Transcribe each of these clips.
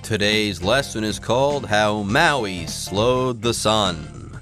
Today's lesson is called How Maui Slowed the Sun.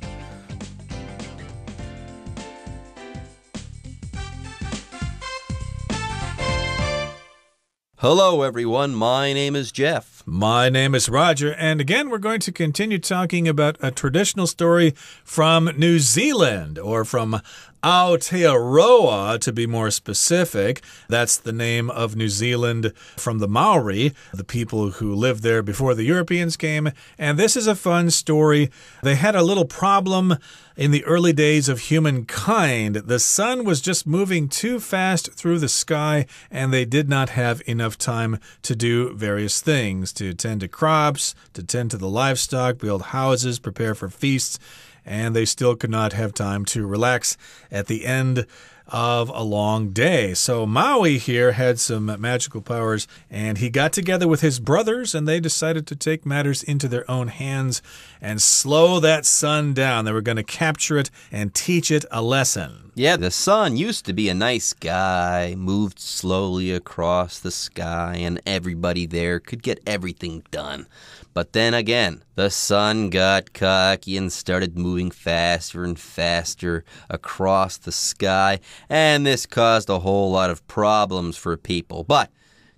Hello, everyone. My name is Jeff. My name is Roger, and again, we're going to continue talking about a traditional story from New Zealand, or from Aotearoa, to be more specific. That's the name of New Zealand from the Maori, the people who lived there before the Europeans came. And this is a fun story. They had a little problem in the early days of humankind. The sun was just moving too fast through the sky, and they did not have enough time to do various things, to tend to crops, to tend to the livestock, build houses, prepare for feasts. And they still could not have time to relax at the end of a long day. So Maui here had some magical powers, and he got together with his brothers, and they decided to take matters into their own hands and slow that sun down. They were going to capture it and teach it a lesson. Yeah, the sun used to be a nice guy, moved slowly across the sky, and everybody there could get everything done. But then again, the sun got cocky and started moving faster and faster across the sky, and this caused a whole lot of problems for people. But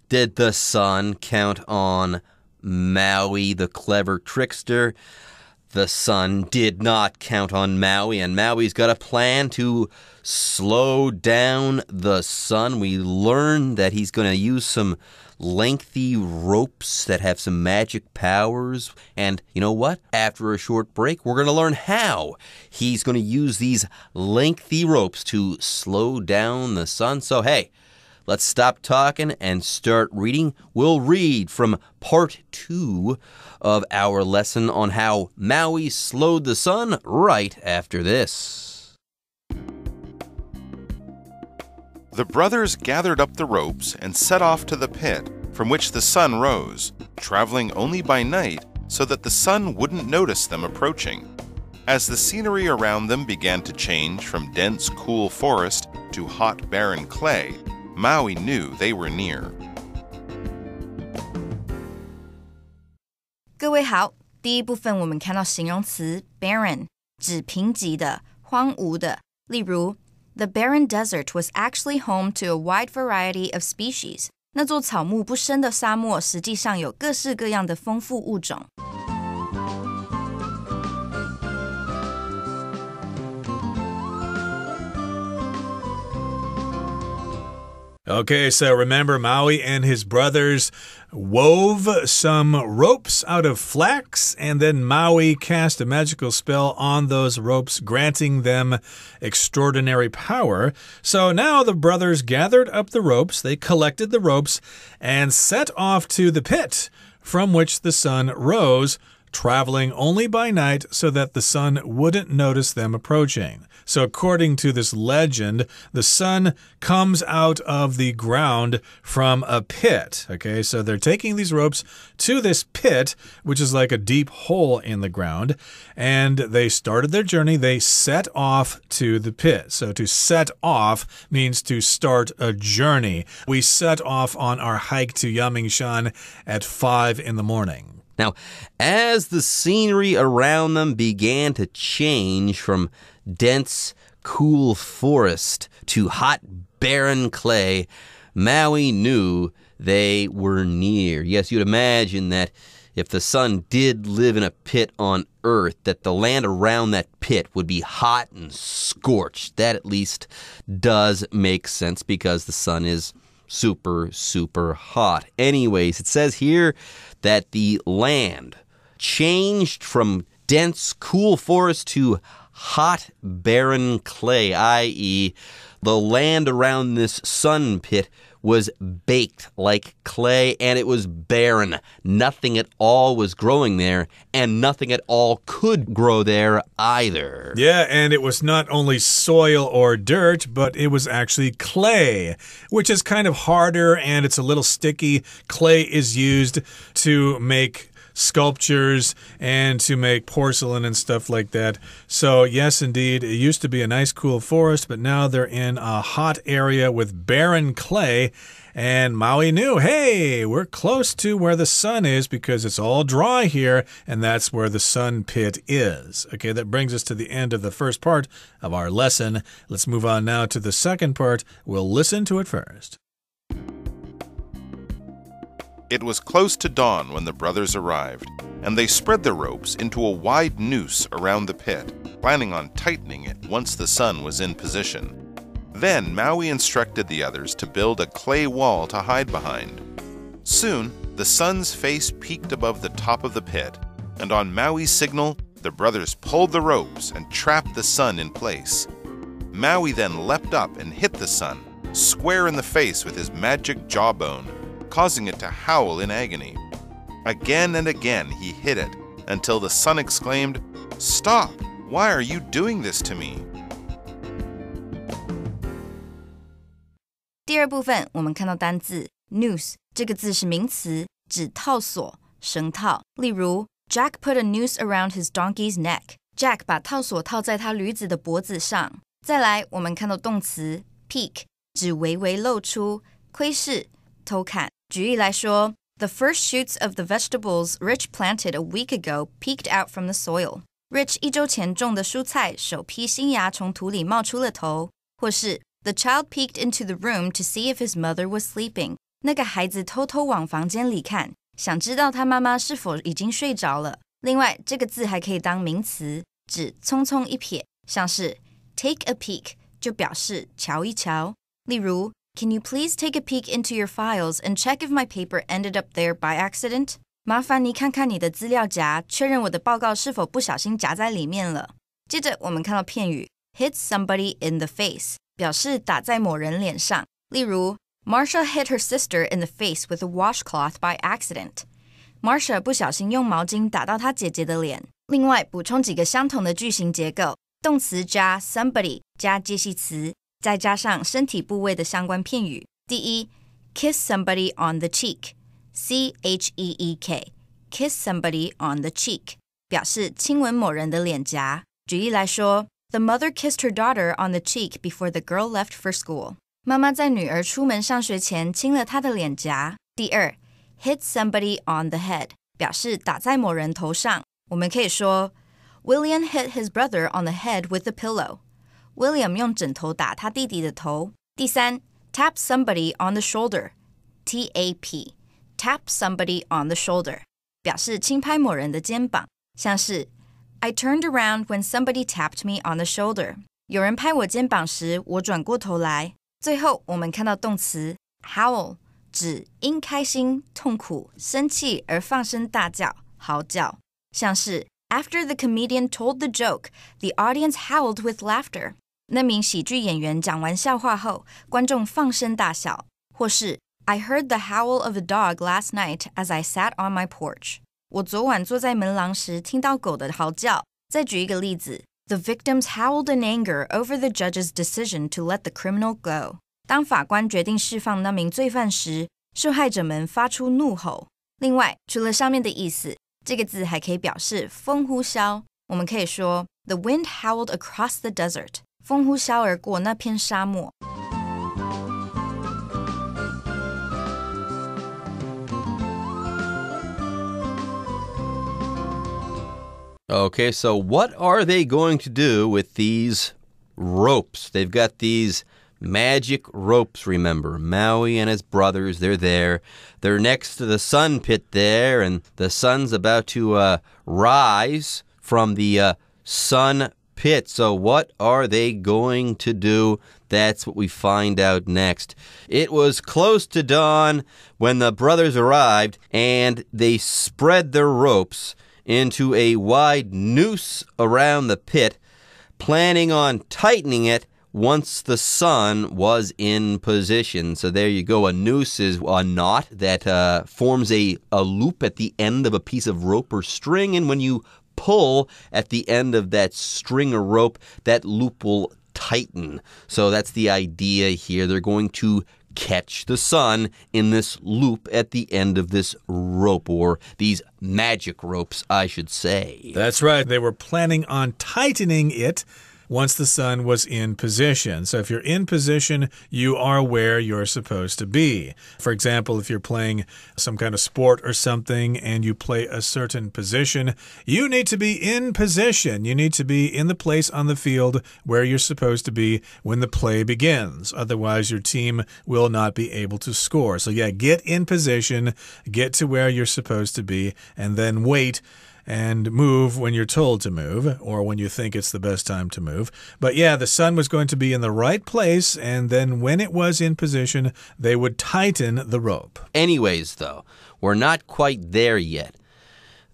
did the sun count on Maui, the clever trickster? The sun did not count on Maui, and Maui's got a plan to slow down the sun. We learned that he's going to use some lengthy ropes that have some magic powers. And you know what? After a short break, we're going to learn how he's going to use these lengthy ropes to slow down the sun. So, hey, let's stop talking and start reading. We'll read from part 2 of our lesson on how Maui slowed the sun right after this. The brothers gathered up the ropes and set off to the pit from which the sun rose, traveling only by night so that the sun wouldn't notice them approaching. As the scenery around them began to change from dense, cool forest to hot, barren clay, Maui knew they were near. 各位好，第一部分我们看到形容词 barren 指贫瘠的、荒芜的，例如The barren desert was actually home to a wide variety of species. 那座草木不生的沙漠实际上有各式各样的丰富物种。Okay, so remember Maui and his brothers wove some ropes out of flax, and then Maui cast a magical spell on those ropes, granting them extraordinary power. So now the brothers gathered up the ropes, they collected the ropes, and set off to the pit from which the sun rose, traveling only by night so that the sun wouldn't notice them approaching. So according to this legend, the sun comes out of the ground from a pit. Okay, so they're taking these ropes to this pit, which is like a deep hole in the ground, and they started their journey. They set off to the pit. So to set off means to start a journey. We set off on our hike to Yamingshan at 5 in the morning. Now, as the scenery around them began to change from dense, cool forest to hot, barren clay, Maui knew they were near. Yes, you'd imagine that if the sun did live in a pit on Earth, that the land around that pit would be hot and scorched. That at least does make sense because the sun is super, super hot. Anyways, it says here that the land changed from dense, cool forest to hot, barren clay, i.e., the land around this sun pit was baked like clay, and it was barren. Nothing at all was growing there, and nothing at all could grow there either. Yeah, and it was not only soil or dirt, but it was actually clay, which is kind of harder, and it's a little sticky. Clay is used to make sculptures and to make porcelain and stuff like that. So, yes, indeed, it used to be a nice, cool forest, but now they're in a hot area with barren clay. And Maui knew, hey, we're close to where the sun is because it's all dry here, and that's where the sun pit is. Okay, that brings us to the end of the first part of our lesson. Let's move on now to the second part. We'll listen to it first. It was close to dawn when the brothers arrived, and they spread the ropes into a wide noose around the pit, planning on tightening it once the sun was in position. Then Maui instructed the others to build a clay wall to hide behind. Soon, the sun's face peeked above the top of the pit, and on Maui's signal, the brothers pulled the ropes and trapped the sun in place. Maui then leapt up and hit the sun, square in the face with his magic jawbone, causing it to howl in agony. Again and again he hit it, until the sun exclaimed, "Stop! Why are you doing this to me?" 第二部分我们看到单字 noose 这个字是名词，指套索、绳套。例如 Jack put a noose around his donkey's neck. Jack 把套索套在他驴子的脖子上。再来我们看到动词 peek 指微微露出、窥视、偷看。举例来说 The first shoots of the vegetables Rich planted a week ago peeked out from the soil. Rich 1周前种的蔬菜首批新芽从土里冒出了头。或是The child peeked into the room to see if his mother was sleeping. 那个孩子偷偷往房间里看，想知道他妈妈是否已经睡着了。另外，这个字还可以当名词，指匆匆一瞥，像是 take a peek 就表示瞧一瞧。例如 Can you please take a peek into your files and check if my paper ended up there by accident? 麻烦你看看你的资料夹，确认我的报告是否不小心夹在里面了。接着我们看到片语 hit somebody in the face表示打在某人脸上。例如 Marsha hit her sister in the face with a washcloth by accident. Marsha 不小心用毛巾打到她姐姐的脸。另外补充几个相同的句型结构，动词加 somebody 加介系词，再加上身体部位的相关片语。第一 kiss somebody on the cheek. C-H-E-E-K kiss somebody on the cheek 表示亲吻某人的脸颊。举例来说The mother kissed her daughter on the cheek before the girl left for school. 妈妈在女儿出门上学前亲了她的脸颊。第二 hit somebody on the head 表示打在某人头上。我们可以说 William hit his brother on the head with a pillow. William 用枕头打他弟弟的头。第三 tap somebody on the shoulder. T-A-P tap somebody on the shoulder 表示轻拍某人的肩膀，像是I turned around when somebody tapped me on the shoulder. 有人拍我肩膀时，我转过头来。最后，我们看到动词 howl 指因开心、痛苦、生气而放声大叫、嚎叫，像是 After the comedian told the joke, the audience howled with laughter. 那名喜剧演员讲完笑话后，观众放声大笑。或是 I heard the howl of a dog last night as I sat on my porch. 我昨晚坐在门廊时听到狗的嚎叫。再举一个例子 The victims howled in anger over the judge's decision to let the criminal go. 当法官决定释放那名罪犯时，受害者们发出怒吼。另外，除了上面的意思，这个字还可以表示风呼啸。我们可以说 The wind howled across the desert. 风呼啸而过那片沙漠。Okay, so what are they going to do with these ropes? They've got these magic ropes, remember. Maui and his brothers, they're there. They're next to the sun pit there, and the sun's about to rise from the sun pit. So what are they going to do? That's what we find out next. It was close to dawn when the brothers arrived, and they spread their ropes into a wide noose around the pit, planning on tightening it once the sun was in position. So there you go. A noose is a knot that forms a loop at the end of a piece of rope or string, and when you pull at the end of that string or rope, that loop will tighten. So that's the idea here. They're going to catch the sun in this loop at the end of this rope, or these magic ropes, I should say. That's right. They were planning on tightening it once the sun was in position. So if you're in position, you are where you're supposed to be. For example, if you're playing some kind of sport or something and you play a certain position, you need to be in position. You need to be in the place on the field where you're supposed to be when the play begins. Otherwise, your team will not be able to score. So yeah, get in position, get to where you're supposed to be, and then wait and move when you're told to move, or when you think it's the best time to move. But yeah, the sun was going to be in the right place, and then when it was in position, they would tighten the rope. Anyways, though, we're not quite there yet.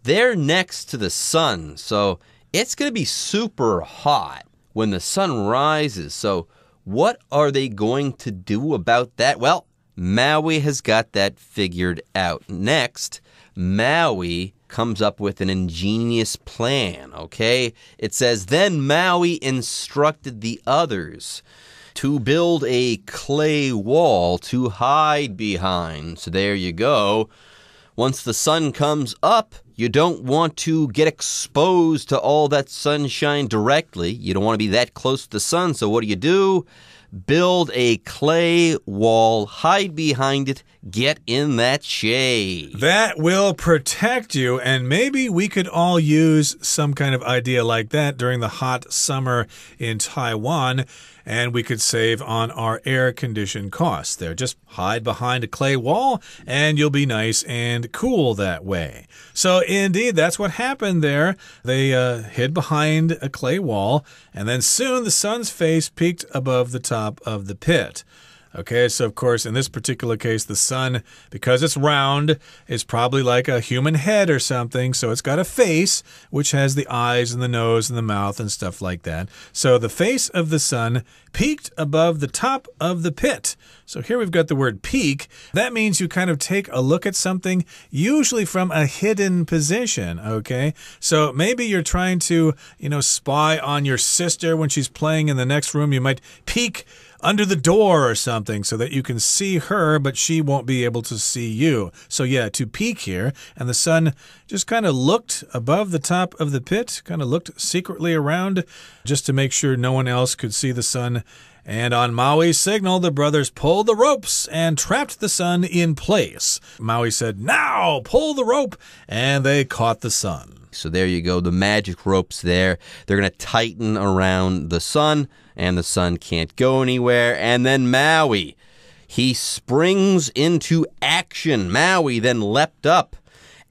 They're next to the sun, so it's going to be super hot when the sun rises. So what are they going to do about that? Well, Maui has got that figured out. Next, Maui comes up with an ingenious plan, okay? It says, then Maui instructed the others to build a clay wall to hide behind. So there you go. Once the sun comes up, you don't want to get exposed to all that sunshine directly. You don't want to be that close to the sun, so what do? Build a clay wall, hide behind it, get in that shade. That will protect you, and maybe we could all use some kind of idea like that during the hot summer in Taiwan, and we could save on our air condition costs there. Just hide behind a clay wall, and you'll be nice and cool that way. So indeed, that's what happened there. They hid behind a clay wall, and then soon the sun's face peeked above the top of the pit. Okay, so of course, in this particular case, the sun, because it's round, is probably like a human head or something. So it's got a face, which has the eyes and the nose and the mouth and stuff like that. So the face of the sun peeked above the top of the pit. So here we've got the word peek. That means you kind of take a look at something, usually from a hidden position, okay? So maybe you're trying to, spy on your sister when she's playing in the next room. You might peek under the door or something so that you can see her, but she won't be able to see you. So yeah, to peek here, and the sun just kind of looked above the top of the pit, kind of looked secretly around just to make sure no one else could see the sun. And on Maui's signal, the brothers pulled the ropes and trapped the sun in place. Maui said, now pull the rope, and they caught the sun. So there you go, the magic ropes there. They're going to tighten around the sun, and the sun can't go anywhere. And then Maui, he springs into action. Maui then leapt up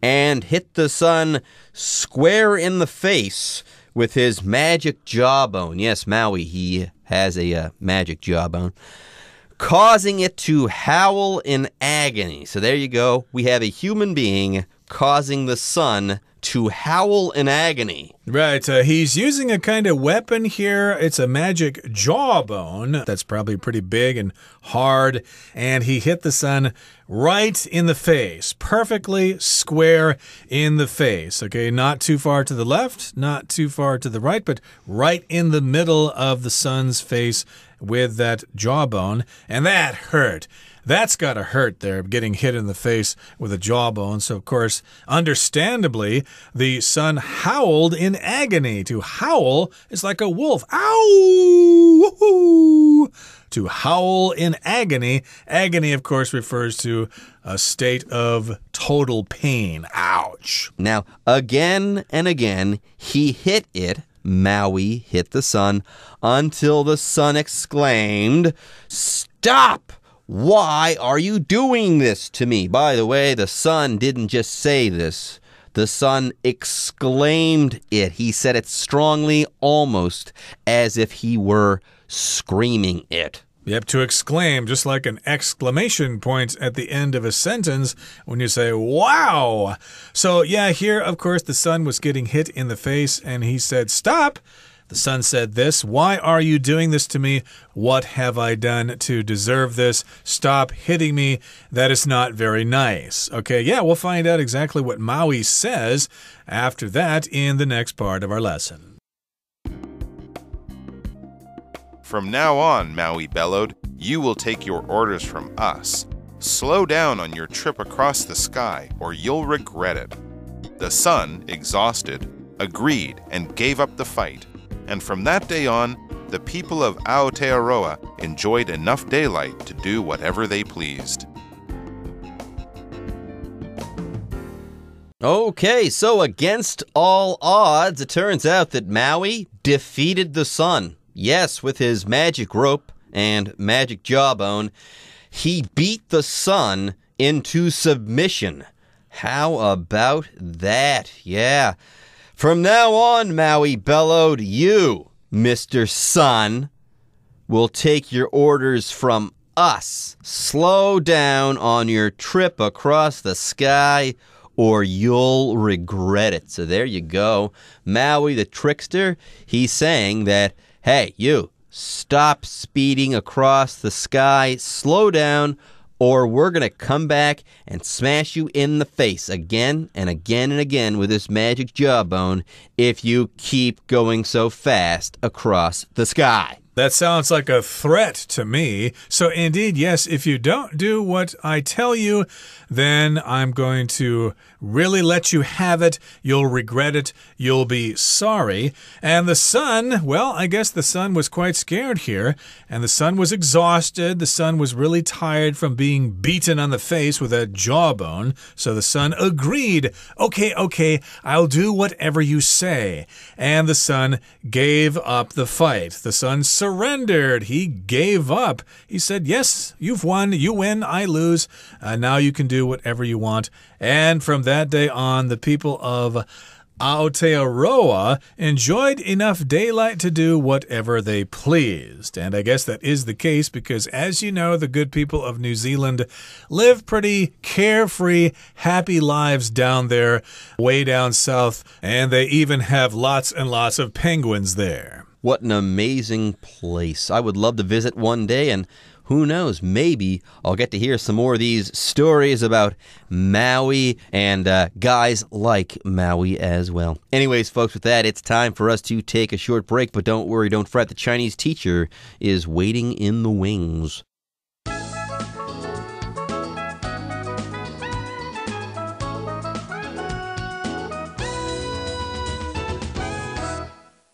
and hit the sun square in the face with his magic jawbone. Yes, Maui, he has a magic jawbone, causing it to howl in agony. So there you go. We have a human being causing the sun to howl in agony. Right, he's using a kind of weapon here. It's a magic jawbone that's probably pretty big and hard, and he hit the sun right in the face, perfectly square in the face. Okay, not too far to the left, not too far to the right, but right in the middle of the sun's face with that jawbone, and that hurt. That's gotta hurt there, getting hit in the face with a jawbone. So, of course, understandably, the sun howled in agony. To howl is like a wolf. Ow! Woohoo! To howl in agony. Agony, of course, refers to a state of total pain. Ouch! Now, again and again, he hit it. Maui hit the sun until the sun exclaimed, "Stop! Why are you doing this to me?" By the way, the sun didn't just say this. The sun exclaimed it. He said it strongly, almost as if he were screaming it. Yep, to exclaim, just like an exclamation point at the end of a sentence when you say, wow. So, yeah, here, of course, the sun was getting hit in the face, and he said, stop. The sun said this, why are you doing this to me? What have I done to deserve this? Stop hitting me. That is not very nice. Okay, yeah, we'll find out exactly what Maui says after that in the next part of our lesson. From now on, Maui bellowed, You will take your orders from us. Slow down on your trip across the sky, or you'll regret it. The sun, exhausted, agreed and gave up the fight. And from that day on, the people of Aotearoa enjoyed enough daylight to do whatever they pleased. Okay, so against all odds, it turns out that Maui defeated the sun. Yes, with his magic rope and magic jawbone, he beat the sun into submission. How about that? Yeah. From now on, Maui bellowed, you, Mr. Sun, will take your orders from us. Slow down on your trip across the sky, or you'll regret it. So there you go. Maui the trickster, he's saying that, hey, you, stop speeding across the sky, slow down, or we're going to come back and smash you in the face again and again and again with this magic jawbone if you keep going so fast across the sky. That sounds like a threat to me. So indeed, yes, if you don't do what I tell you, then I'm going to really let you have it. You'll regret it. You'll be sorry. And the sun, well, I guess the sun was quite scared here. And the sun was exhausted. The sun was really tired from being beaten on the face with a jawbone. So the sun agreed. Okay, I'll do whatever you say. And the sun gave up the fight. The sun surrendered. He gave up. He said, yes, you've won. You win. I lose. Now you can do whatever you want. And from that day on, the people of Aotearoa enjoyed enough daylight to do whatever they pleased. And I guess that is the case because, as you know, the good people of New Zealand live pretty carefree, happy lives down there, way down south, and they even have lots and lots of penguins there. What an amazing place. I would love to visit one day, and who knows, maybe I'll get to hear some more of these stories about Maui and guys like Maui as well. Anyways, folks, with that, it's time for us to take a short break, but don't worry, don't fret. The Chinese teacher is waiting in the wings.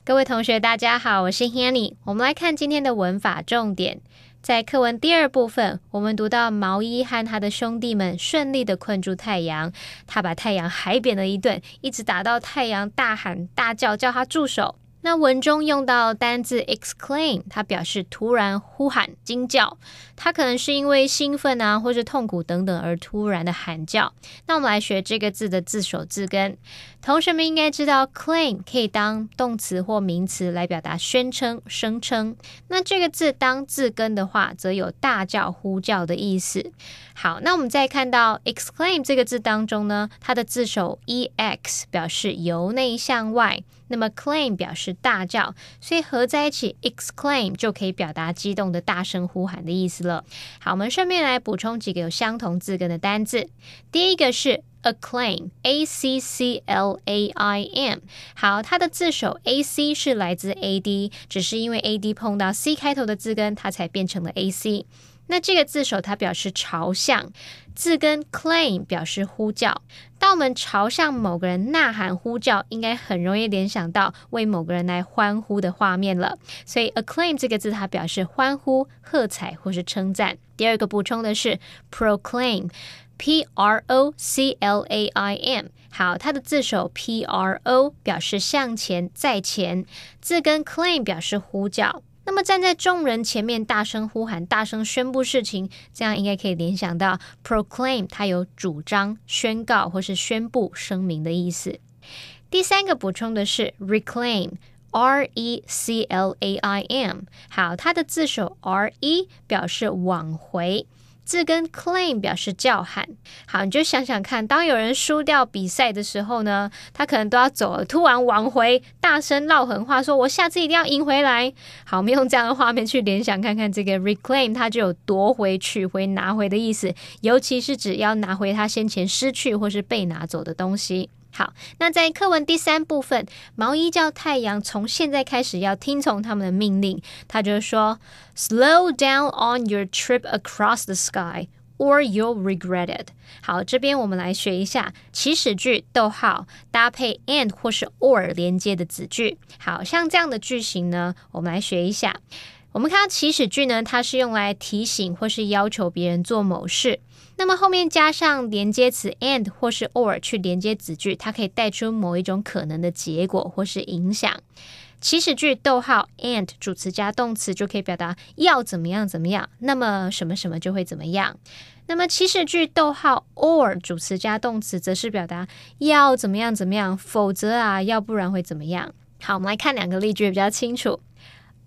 各位同学大家好，我是 Hanny。 我们来看今天的文法重点。在课文第二部分，我们读到毛伊和他的兄弟们顺利的困住太阳，他把太阳海扁了一顿，一直打到太阳大喊大叫，叫他住手。那文中用到单字 exclaim， 它表示突然呼喊惊叫，它可能是因为兴奋啊或是痛苦等等而突然的喊叫。那我们来学这个字的字首字根。同学们应该知道 claim 可以当动词或名词来表达宣称声称，那这个字当字根的话则有大叫呼叫的意思。好，那我们再看到 exclaim 这个字当中呢，它的字首 ex 表示由内向外，那么 claim 表示大叫，所以合在一起 exclaim 就可以表达激动的大声呼喊的意思了。好，我们顺便来补充几个有相同字根的单字。第一个是 acclaim A-C-C-L-A-I-M。 好，它的字首 A-C 是来自 A-D， 只是因为 A-D 碰到 C 开头的字根，它才变成了 A-C。那这个字首它表示朝向，字根 claim 表示呼叫。当我们朝向某个人呐喊呼叫，应该很容易联想到为某个人来欢呼的画面了，所以 acclaim 这个字它表示欢呼、喝彩或是称赞。第二个补充的是 proclaim P-R-O-C-L-A-I-M。 好，它的字首 P-R-O 表示向前在前，字根 claim 表示呼叫。那么站在众人前面大声呼喊，大声宣布事情，这样应该可以联想到 proclaim 它有主张、宣告或是宣布声明的意思。第三个补充的是 reclaim R-E-C-L-A-I-M。 好，它的字首 R-E 表示挽回，字根 claim 表示叫喊。好，你就想想看，当有人输掉比赛的时候呢，他可能都要走了，突然挽回，大声唠狠话，说我下次一定要赢回来。好，我们用这样的画面去联想看看，这个 reclaim 它就有夺回、取回、拿回的意思，尤其是指要拿回他先前失去或是被拿走的东西。好，那在课文第3部分，毛衣叫太阳从现在开始要听从他们的命令。他就说 Slow down on your trip across the sky or you'll regret it。 好，这边我们来学一下祈使句逗号搭配 and 或是 or 连接的子句。好，像这样的句型呢，我们来学一下。我们看到祈使句呢，它是用来提醒或是要求别人做某事，那么后面加上连接词 and 或是 or 去连接子句，它可以带出某一种可能的结果或是影响。祈使句逗号 and 主词加动词就可以表达要怎么样怎么样，那么什么什么就会怎么样。那么祈使句逗号 or 主词加动词则是表达要怎么样怎么样，否则啊，要不然会怎么样。好，我们来看2个例句比较清楚。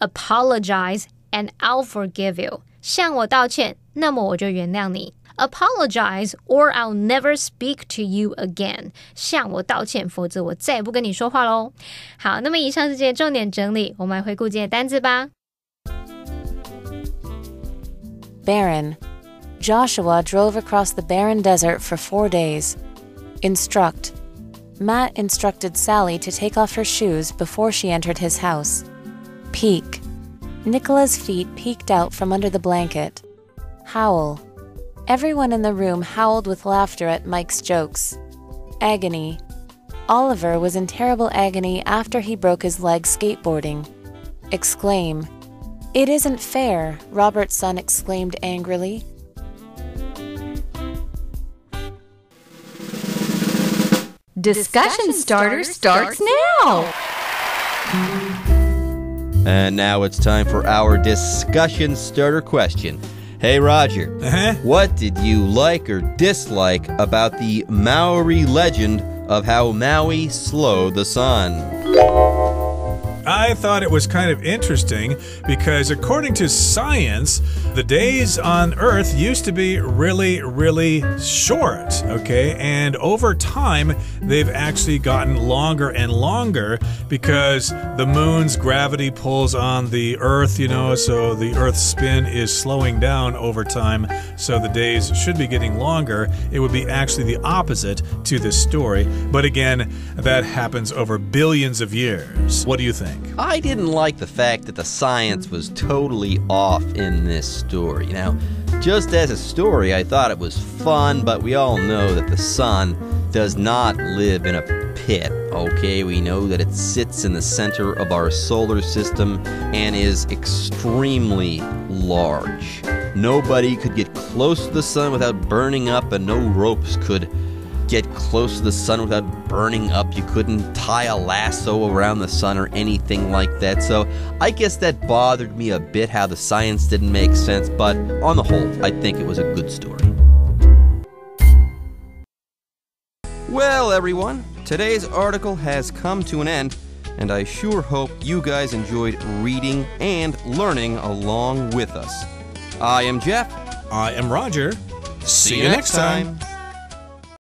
Apologize and I'll forgive you. 向我道歉，那么我就原谅你。Apologize or I'll never speak to you again. 向我道歉，否则我再也不跟你说话咯。好，那么以上是今天重点整理，我们来回顾今天的单字吧。Barren. Joshua drove across the barren desert for 4 days. Instruct. Matt instructed Sally to take off her shoes before she entered his house. Peek. Nicola's feet peeked out from under the blanket. Howl. Everyone in the room howled with laughter at Mike's jokes. Agony. Oliver was in terrible agony after he broke his leg skateboarding. Exclaim. It isn't fair, Robert's son exclaimed angrily. Discussion starter starts now! And now it's time for our discussion starter question. Hey, Roger, what did you like or dislike about the Maori legend of how Maui slowed the sun? I thought it was kind of interesting because according to science, the days on Earth used to be really, really short, okay? And over time, they've actually gotten longer and longer because the moon's gravity pulls on the Earth, you know, so the Earth's spin is slowing down over time, so the days should be getting longer. It would be actually the opposite to this story. But again, that happens over billions of years. What do you think? I didn't like the fact that the science was totally off in this story. Now, just as a story, I thought it was fun, but we all know that the sun does not live in a pit, okay? We know that it sits in the center of our solar system and is extremely large. Nobody could get close to the sun without burning up, and no ropes could get close to the sun without burning up. You couldn't tie a lasso around the sun or anything like that. So I guess that bothered me a bit how the science didn't make sense, but on the whole, I think it was a good story. Well, everyone, today's article has come to an end, and I sure hope you guys enjoyed reading and learning along with us. I am Jeff. I am Roger. See you next time.